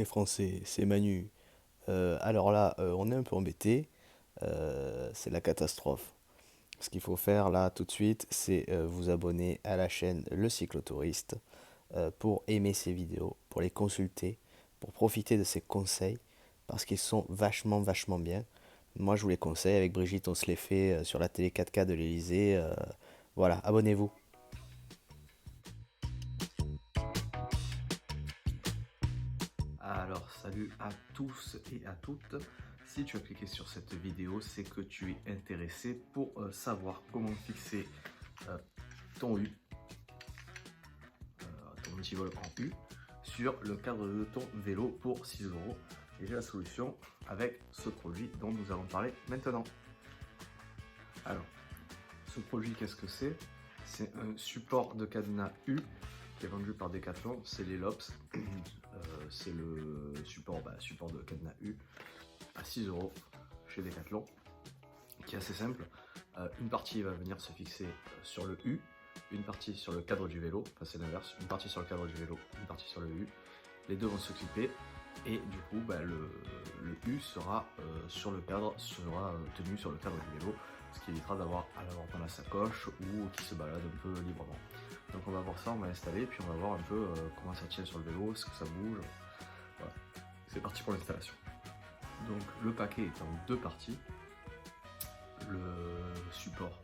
les Français, c'est Manu. Alors là, on est un peu embêté. C'est la catastrophe. Ce qu'il faut faire là tout de suite, c'est vous abonner à la chaîne Le Cyclotouriste pour aimer ces vidéos, pour les consulter, pour profiter de ses conseils, parce qu'ils sont vachement bien. Moi, je vous les conseille. Avec Brigitte, on se les fait sur la télé 4K de l'Elysée. Voilà, abonnez-vous. Alors, salut à tous et à toutes. Si tu as cliqué sur cette vidéo, c'est que tu es intéressé pour savoir comment fixer euh, ton U, ton antivol en U, sur le cadre de ton vélo pour 6 euros. Et j'ai la solution avec ce produit dont nous allons parler maintenant. Alors, ce produit, qu'est-ce que c'est? C'est un support de cadenas U qui est vendu par Decathlon, c'est les LOPS. C'est le support de cadenas U à 6 euros chez Decathlon, qui est assez simple. Une partie va venir se fixer sur le U, une partie sur le cadre du vélo, enfin c'est l'inverse, une partie sur le cadre du vélo, une partie sur le U. Les deux vont s'occuper et du coup le U sera sur le cadre, sera tenu sur le cadre du vélo, ce qui évitera d'avoir à l'avoir dans la sacoche ou qui se balade un peu librement. Donc on va voir ça, on va l'installer, puis on va voir un peu comment ça tient sur le vélo, est-ce que ça bouge. Voilà, c'est parti pour l'installation. Donc le paquet est en deux parties. Le support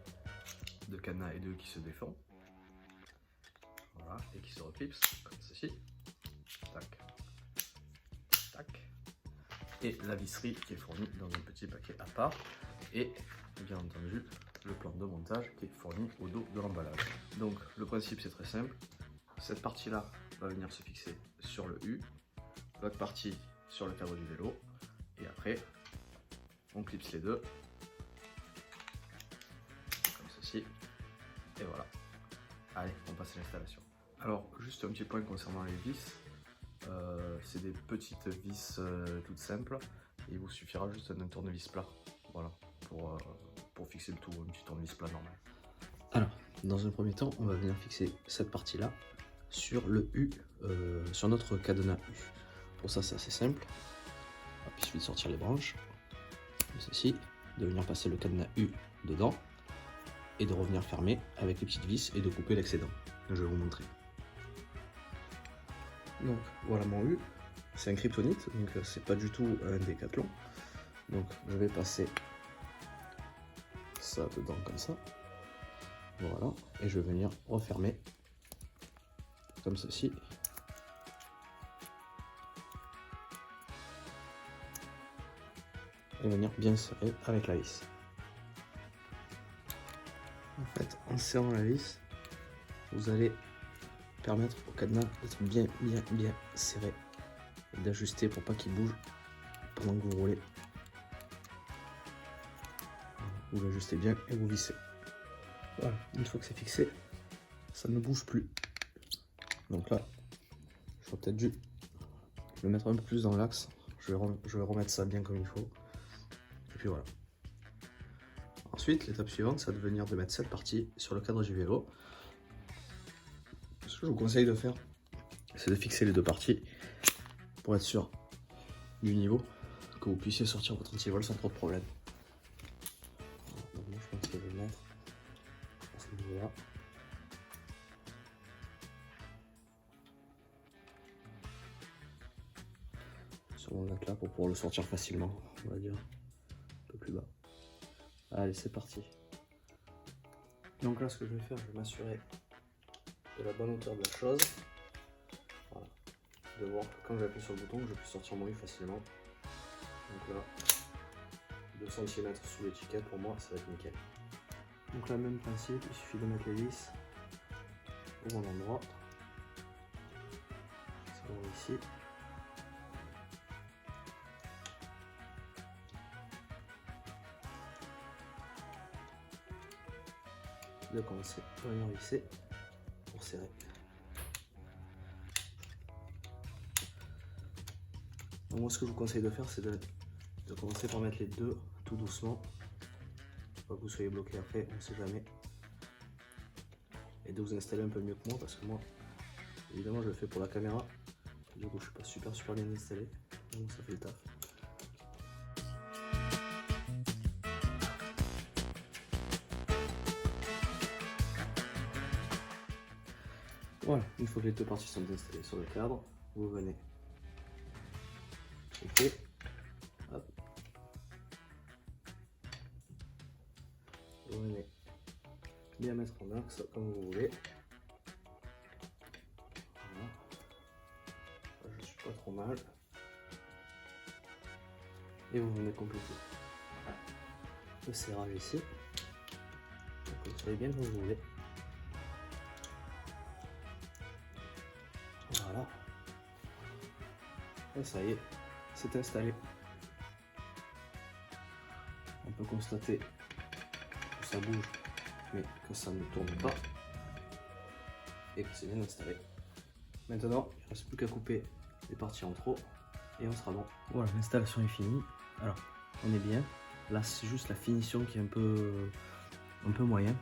de cadenas et de qui se défend. Voilà, et qui se reclipse comme ceci. Tac, tac. Et la visserie qui est fournie dans un petit paquet à part. Et bien entendu, le plan de montage qui est fourni au dos de l'emballage. Donc le principe c'est très simple. Cette partie-là va venir se fixer sur le U. L'autre partie sur le cadre du vélo. Et après, on clipse les deux. Comme ceci. Et voilà. Allez, on passe à l'installation. Alors, juste un petit point concernant les vis. C'est des petites vis toutes simples. Et il vous suffira juste d'un tournevis plat. Voilà, pour fixer le tout, un petit tournevis plat normal. Alors, dans un premier temps, on va venir fixer cette partie-là sur le U, sur notre cadenas U. Pour ça, c'est assez simple. Il suffit de sortir les branches, comme ceci, de venir passer le cadenas U dedans et de revenir fermer avec les petites vis et de couper l'excédent. Je vais vous montrer. Donc voilà mon U, c'est un kryptonite, donc c'est pas du tout un Décathlon. Donc je vais passer ça dedans comme ça. Voilà, et je vais venir refermer comme ceci. Et venir bien serrer avec la vis. En fait, en serrant la vis, vous allez permettre au cadenas d'être bien serré et d'ajuster pour pas qu'il bouge pendant que vous roulez. Vous l'ajustez bien et vous vissez. Voilà, une fois que c'est fixé, ça ne bouge plus. Donc là, j'aurais peut-être dû le mettre un peu plus dans l'axe. Je vais remettre ça bien comme il faut. Et puis voilà. Ensuite, l'étape suivante, ça va devenir de mettre cette partie sur le cadre du vélo. Ce que je vous conseille de faire, c'est de fixer les deux parties pour être sûr du niveau, que vous puissiez sortir votre antivol sans trop de problème. Donc moi, je pense que je vais le mettre à ce niveau-là. Sur mon là pour pouvoir le sortir facilement, on va dire, un peu plus bas. Allez, c'est parti. Donc là, ce que je vais faire, je vais m'assurer de la bonne hauteur de la chose. Voilà. De voir que quand j'appuie sur le bouton, je peux sortir mon U facilement. Donc là, 2 cm sous l'étiquette, pour moi, ça va être nickel. Donc là, même principe, il suffit de mettre les vis au bon endroit. C'est bon ici. De commencer à venir visser pour serrer. Donc moi, ce que je vous conseille de faire, c'est de commencer par mettre les deux tout doucement. Pas que vous soyez bloqué après, on ne sait jamais. Et de vous installer un peu mieux que moi, parce que moi, évidemment, je le fais pour la caméra. Du coup, je suis pas super bien installé, donc ça fait le taf. Voilà, une fois que les deux parties sont installées sur le cadre, vous venez. Ok. Hop. Vous venez bien mettre en axe comme vous voulez. Voilà. Je suis pas trop mal. Et vous venez compléter le serrage ici. Vous le tirez bien comme vous voulez. Voilà. Et ça y est, c'est installé. On peut constater que ça bouge, mais que ça ne tourne pas. Et que c'est bien installé. Maintenant, il ne reste plus qu'à couper les parties en trop et on sera bon. Voilà, l'installation est finie. Alors, on est bien. Là, c'est juste la finition qui est un peu moyen.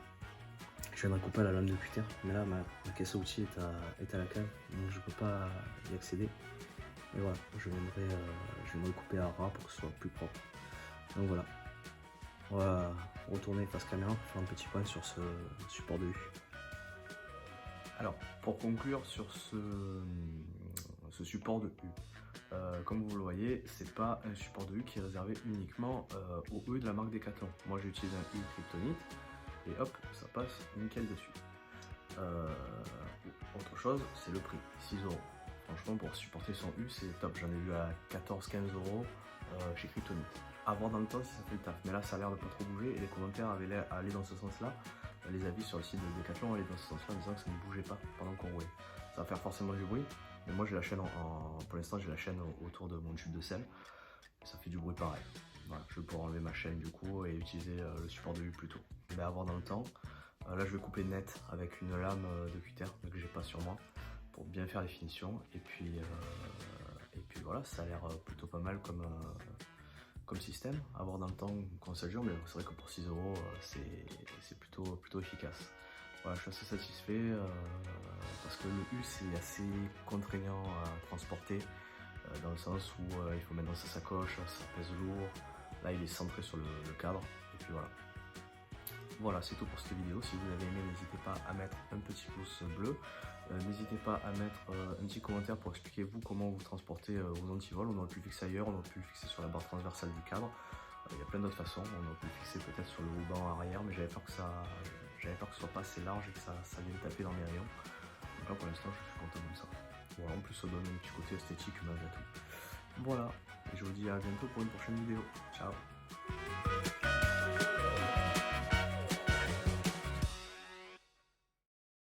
Je viendrai couper à la lame de cutter, mais là, ma caisse à outils est à la cave, donc je ne peux pas y accéder. Et voilà, je viendrai couper à ras pour que ce soit plus propre. Donc voilà, on va retourner face caméra pour faire un petit point sur ce support de U. Alors, pour conclure sur ce support de U, comme vous le voyez, c'est pas un support de U qui est réservé uniquement au U de la marque Decathlon. Moi, j'utilise un U Kryptonite et hop, ça passe nickel dessus. Autre chose, c'est le prix, 6 €. Franchement, pour supporter son U, c'est top. J'en ai vu à 14-15 € chez Kryptonite. À voir dans le temps si ça fait le taf. Mais là, ça a l'air de pas trop bouger et les commentaires avaient l'air à aller dans ce sens-là. Les avis sur le site de Decathlon allaient dans ce sens-là en disant que ça ne bougeait pas pendant qu'on roulait. Ça va faire forcément du bruit. Mais moi, j'ai la chaîne pour l'instant, j'ai la chaîne autour de mon tube de sel. Ça fait du bruit pareil. Voilà, je vais pouvoir enlever ma chaîne du coup et utiliser le support de U plutôt. Mais à voir dans le temps. Là, je vais couper net avec une lame de cutter que j'ai pas sur moi pour bien faire les finitions. Et puis voilà, ça a l'air plutôt pas mal comme système. À voir dans le temps quand ça dure, mais c'est vrai que pour 6 € c'est plutôt efficace. Voilà, je suis assez satisfait parce que le U c'est assez contraignant à transporter dans le sens où il faut mettre dans sa sacoche, ça pèse lourd. Là, il est centré sur le cadre. Et puis voilà. Voilà, c'est tout pour cette vidéo. Si vous avez aimé, n'hésitez pas à mettre un petit pouce bleu. N'hésitez pas à mettre un petit commentaire pour expliquer vous comment vous transportez vos antivols. On aurait pu le fixer ailleurs, on aurait pu le fixer sur la barre transversale du cadre. Il y a plein d'autres façons. On aurait pu le fixer peut-être sur le ruban arrière, mais j'avais peur que ce soit pas assez large et que ça vienne taper dans mes rayons. Donc là pour l'instant je suis content comme ça. Voilà, en plus ça donne un petit côté esthétique malgré tout. Voilà, et je vous dis à bientôt pour une prochaine vidéo. Ciao.